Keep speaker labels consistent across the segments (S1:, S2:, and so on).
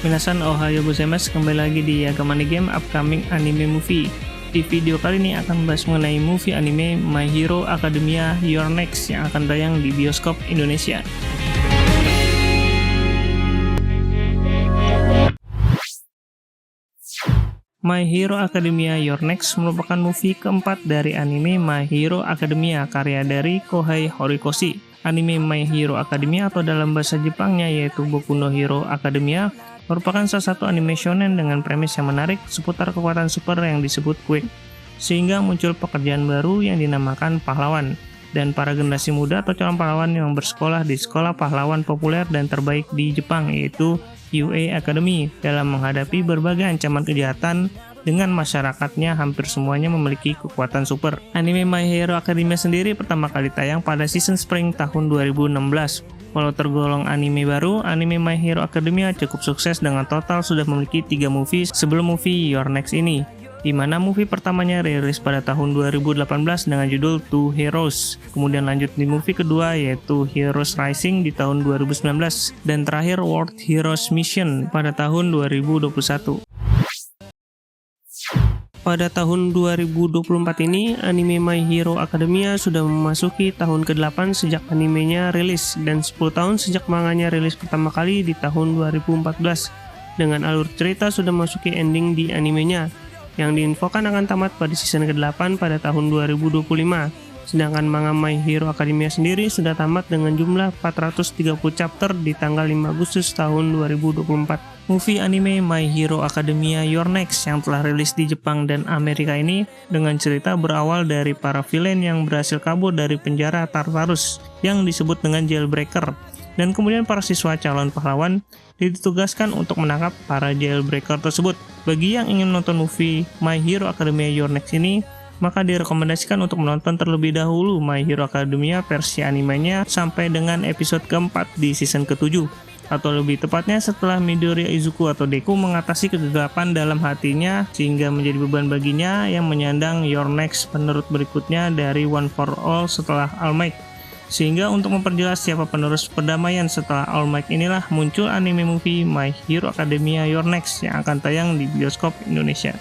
S1: Minasan ohayo gozaimasu, kembali lagi di Yagamani Game Upcoming Anime Movie. Di video kali ini akan membahas mengenai movie anime My Hero Academia Your Next yang akan tayang di bioskop Indonesia. My Hero Academia Your Next merupakan movie keempat dari anime My Hero Academia karya dari Kohei Horikoshi. Anime My Hero Academia atau dalam bahasa Jepangnya yaitu Boku no Hero Academia merupakan salah satu anime shonen dengan premis yang menarik seputar kekuatan super yang disebut Quake, sehingga muncul pekerjaan baru yang dinamakan pahlawan, dan para generasi muda atau calon pahlawan yang bersekolah di sekolah pahlawan populer dan terbaik di Jepang yaitu UA Academy dalam menghadapi berbagai ancaman kejahatan. Dengan masyarakatnya hampir semuanya memiliki kekuatan super. Anime My Hero Academia sendiri pertama kali tayang pada season spring tahun 2016. Walau tergolong anime baru, anime My Hero Academia cukup sukses dengan total sudah memiliki 3 movie sebelum movie Your Next ini, di mana movie pertamanya rilis pada tahun 2018 dengan judul Two Heroes, kemudian lanjut di movie kedua yaitu Heroes Rising di tahun 2019, dan terakhir World Heroes Mission pada tahun 2021. Pada tahun 2024 ini, anime My Hero Academia sudah memasuki tahun ke-8 sejak animenya rilis, dan 10 tahun sejak manganya rilis pertama kali di tahun 2014. Dengan alur cerita sudah masuki ending di animenya, yang diinfokan akan tamat pada season ke-8 pada tahun 2025. Sedangkan manga My Hero Academia sendiri sudah tamat dengan jumlah 430 chapter di tanggal 5 Agustus tahun 2024. Movie anime My Hero Academia Your Next yang telah rilis di Jepang dan Amerika ini dengan cerita berawal dari para villain yang berhasil kabur dari penjara Tartarus yang disebut dengan Jailbreaker, dan kemudian para siswa calon pahlawan ditugaskan untuk menangkap para Jailbreaker tersebut. Bagi yang ingin menonton movie My Hero Academia Your Next ini, maka direkomendasikan untuk menonton terlebih dahulu My Hero Academia versi animenya sampai dengan episode keempat di season ke-7. Atau lebih tepatnya setelah Midoriya Izuku atau Deku mengatasi kegelapan dalam hatinya sehingga menjadi beban baginya yang menyandang Your Next penerus berikutnya dari One for All setelah All Might. Sehingga untuk memperjelas siapa penerus perdamaian setelah All Might inilah muncul anime movie My Hero Academia Your Next yang akan tayang di bioskop Indonesia.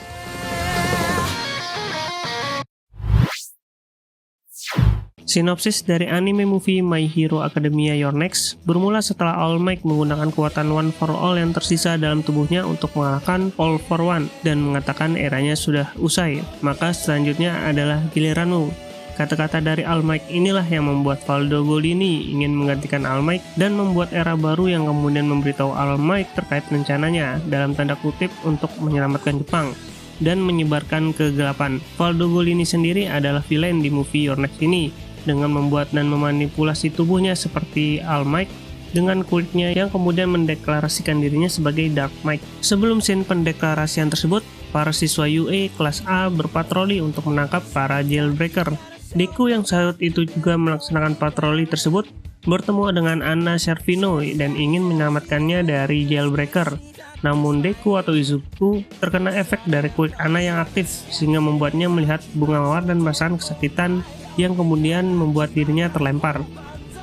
S1: Sinopsis dari anime movie My Hero Academia Your Next bermula setelah All Might menggunakan kekuatan One for All yang tersisa dalam tubuhnya untuk mengalahkan All for One dan mengatakan eranya sudah usai, maka selanjutnya adalah giliranmu. Kata-kata dari All Might inilah yang membuat Valdo Golini ingin menggantikan All Might dan membuat era baru yang kemudian memberitahu All Might terkait rencananya dalam tanda kutip untuk menyelamatkan Jepang dan menyebarkan kegelapan. Valdo Golini sendiri adalah villain di movie Your Next ini, dengan membuat dan memanipulasi tubuhnya seperti All Might dengan kulitnya yang kemudian mendeklarasikan dirinya sebagai Dark Might. Sebelum scene pendeklarasian tersebut, para siswa UA kelas A berpatroli untuk menangkap para Jailbreaker. Deku yang saat itu juga melaksanakan patroli tersebut bertemu dengan Anna Servino dan ingin menyelamatkannya dari Jailbreaker. Namun Deku atau Izuku terkena efek dari kulit Anna yang aktif sehingga membuatnya melihat bunga mawar dan merasakan kesakitan yang kemudian membuat dirinya terlempar.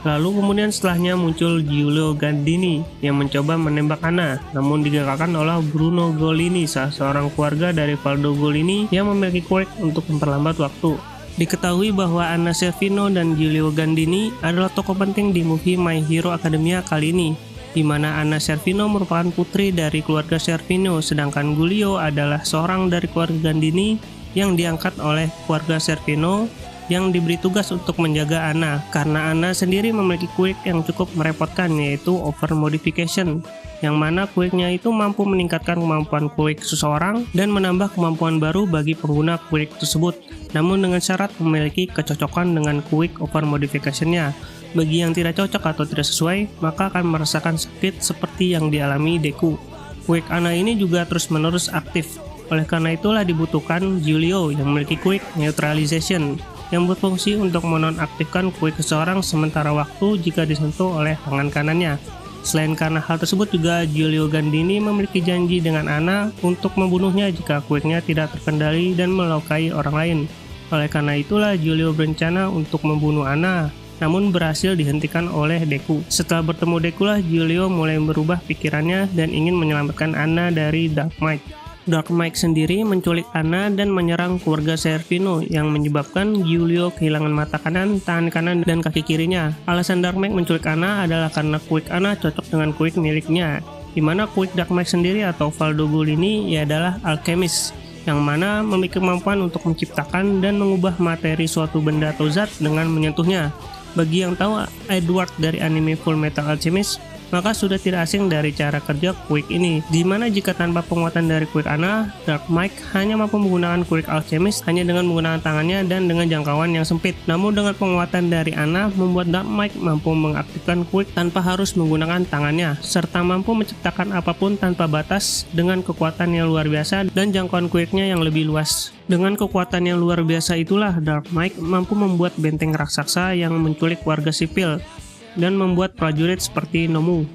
S1: Lalu kemudian setelahnya muncul Giulio Gandini yang mencoba menembak Anna, namun digagalkan oleh Bruno Golini, salah seorang keluarga dari Valdo Golini yang memiliki kurik untuk memperlambat waktu. Diketahui bahwa Anna Servino dan Giulio Gandini adalah tokoh penting di movie My Hero Academia kali ini, di mana Anna Servino merupakan putri dari keluarga Servino, sedangkan Giulio adalah seorang dari keluarga Gandini yang diangkat oleh keluarga Servino yang diberi tugas untuk menjaga Anna, karena Anna sendiri memiliki quick yang cukup merepotkan yaitu over modification, yang mana quicknya itu mampu meningkatkan kemampuan quick seseorang dan menambah kemampuan baru bagi pengguna quick tersebut, namun dengan syarat memiliki kecocokan dengan quick over modification-nya. Bagi yang tidak cocok atau tidak sesuai, maka akan merasakan sakit seperti yang dialami Deku. Quick Anna ini juga terus-menerus aktif, oleh karena itulah dibutuhkan Giulio yang memiliki quick neutralization yang berfungsi untuk menonaktifkan quick seseorang sementara waktu jika disentuh oleh tangan kanannya. Selain karena hal tersebut juga Giulio Gandini memiliki janji dengan Anna untuk membunuhnya jika quicknya tidak terkendali dan melukai orang lain. Oleh karena itulah Giulio berencana untuk membunuh Anna namun berhasil dihentikan oleh Deku. Setelah bertemu Deku lah, Giulio mulai berubah pikirannya dan ingin menyelamatkan Anna dari Dark Might. Dark Might sendiri menculik Anna dan menyerang keluarga Servino yang menyebabkan Giulio kehilangan mata kanan, tangan kanan, dan kaki kirinya. Alasan Dark Might menculik Anna adalah karena kuik Anna cocok dengan kuik miliknya, di mana kuik Dark Might sendiri atau Valdo Golini ia adalah alkemis, yang mana memiliki kemampuan untuk menciptakan dan mengubah materi suatu benda atau zat dengan menyentuhnya. Bagi yang tahu Edward dari anime Full Metal Alchemist, maka sudah tidak asing dari cara kerja kuik ini, di mana jika tanpa penguatan dari kuik Anna, Dark Might hanya mampu menggunakan kuik alchemist hanya dengan menggunakan tangannya dan dengan jangkauan yang sempit. Namun dengan penguatan dari Anna membuat Dark Might mampu mengaktifkan kuik tanpa harus menggunakan tangannya, serta mampu menciptakan apapun tanpa batas dengan kekuatan yang luar biasa dan jangkauan kuiknya yang lebih luas. Dengan kekuatan yang luar biasa itulah Dark Might mampu membuat benteng raksasa yang menculik warga sipil dan membuat prajurit seperti Nomu.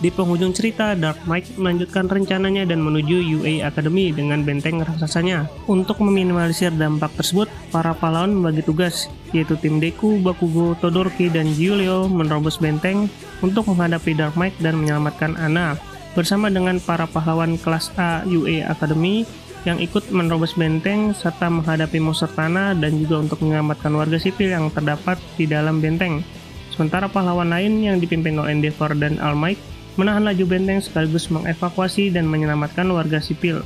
S1: Di penghujung cerita, Dark Might melanjutkan rencananya dan menuju UA Academy dengan benteng raksasanya. Untuk meminimalisir dampak tersebut, para pahlawan membagi tugas, yaitu tim Deku, Bakugo, Todoroki, dan Giulio menerobos benteng untuk menghadapi Dark Might dan menyelamatkan Anna. Bersama dengan para pahlawan kelas A UA Academy yang ikut menerobos benteng serta menghadapi monster tanah dan juga untuk menyelamatkan warga sipil yang terdapat di dalam benteng. Sementara pahlawan lain yang dipimpin oleh Endeavor dan All Might menahan laju benteng sekaligus mengevakuasi dan menyelamatkan warga sipil.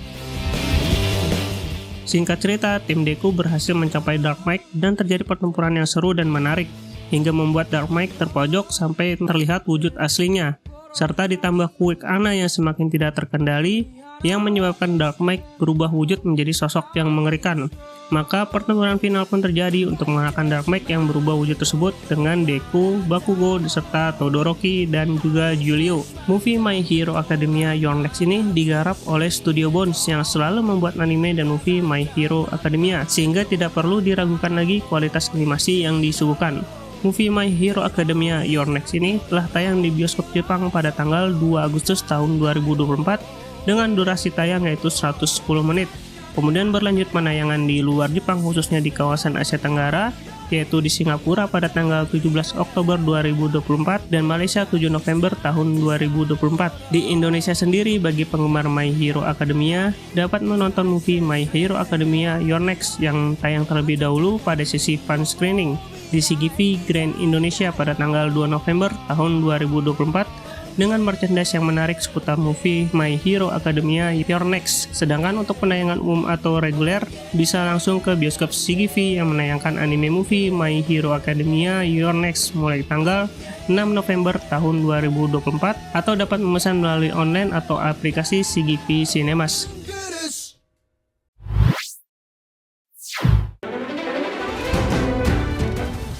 S1: Singkat cerita, tim Deku berhasil mencapai Dark Might dan terjadi pertempuran yang seru dan menarik, hingga membuat Dark Might terpojok sampai terlihat wujud aslinya, serta ditambah kuik Anna yang semakin tidak terkendali, yang menyebabkan Dark Might berubah wujud menjadi sosok yang mengerikan. Maka pertempuran final pun terjadi untuk mengalahkan Dark Might yang berubah wujud tersebut dengan Deku, Bakugo, serta Todoroki dan juga Giulio. Movie My Hero Academia Your Next ini digarap oleh Studio Bones yang selalu membuat anime dan movie My Hero Academia, sehingga tidak perlu diragukan lagi kualitas animasi yang disuguhkan. Movie My Hero Academia Your Next ini telah tayang di bioskop Jepang pada tanggal 2 Agustus tahun 2024 dengan durasi tayang yaitu 110 menit. Kemudian berlanjut penayangan di luar Jepang, khususnya di kawasan Asia Tenggara, yaitu di Singapura pada tanggal 17 Oktober 2024 dan Malaysia 7 November tahun 2024. Di Indonesia sendiri, bagi penggemar My Hero Academia dapat menonton movie My Hero Academia Your Next yang tayang terlebih dahulu pada sesi fan screening di CGV Grand Indonesia pada tanggal 2 November tahun 2024 dengan merchandise yang menarik seputar movie My Hero Academia Your Next. Sedangkan untuk penayangan umum atau reguler bisa langsung ke bioskop CGV yang menayangkan anime movie My Hero Academia Your Next mulai tanggal 6 November tahun 2024 atau dapat memesan melalui online atau aplikasi CGV Cinemas.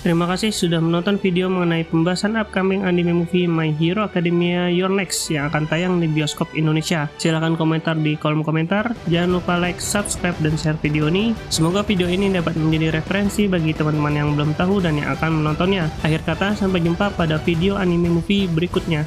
S1: Terima kasih sudah menonton video mengenai pembahasan upcoming anime movie My Hero Academia Your Next yang akan tayang di bioskop Indonesia. Silahkan komentar di kolom komentar, jangan lupa like, subscribe, dan share video ini. Semoga video ini dapat menjadi referensi bagi teman-teman yang belum tahu dan yang akan menontonnya. Akhir kata, sampai jumpa pada video anime movie berikutnya.